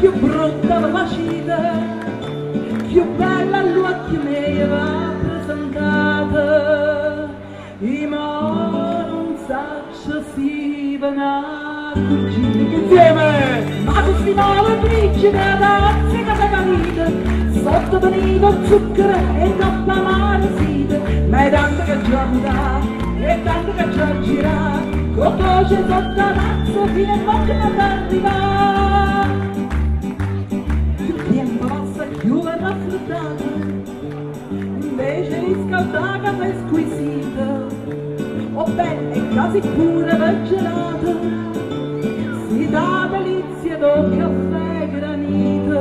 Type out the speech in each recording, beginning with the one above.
più brutta la vita, più bella all'occhio mi rappresentata. I mo non saccio si vanno insieme, ma questi nuovi bricci da ragazzi che da vita, sotto venito zucchero e troppa mare sida, ma è tanto che giorna e tanto che già gira, con voce sotto razzo fino a poco non arriva. Più tempo passa più è raffreddata, invece di scaldata è squisita, o bella e quasi pure gelata, si dà delizia d'un caffè granito,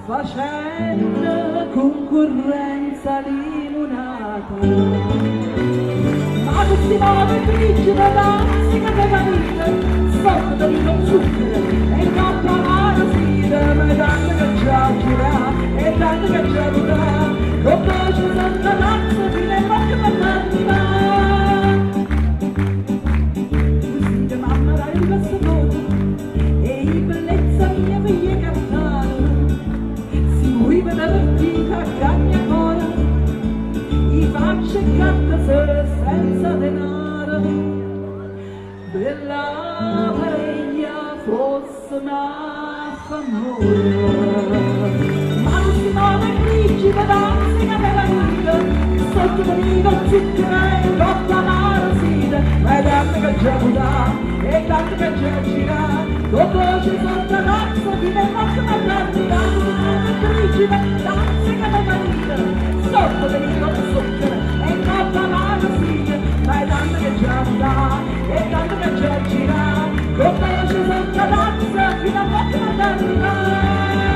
facendo concorrenza limonata. Ma questi nuovi grigi da danzica della vita, sotto venito zucchero e troppa amara sida, ma è tanto che già gira e tanto che già dura, con voce sotto razzo fino a poco non arriva. Così da mamma dai questa voce e in bellezza mia figlia cantare, si muove da partita a cagna ancora, i facce canta senza denaro, della veglia fosse una famosa. Ma non si muove grigi da danzica della vita, sotto venito zucchero e troppa amara sida, ma è tanto che già muta e tanto che già gira, con voce sotto razzo fino a poco non arriva. Grigi da danzica della vita, sotto venito zucchero e troppa amara sida, ma è tanto che già muta e tanto che già gira, con voce sotto razzo fino a poco non arriva.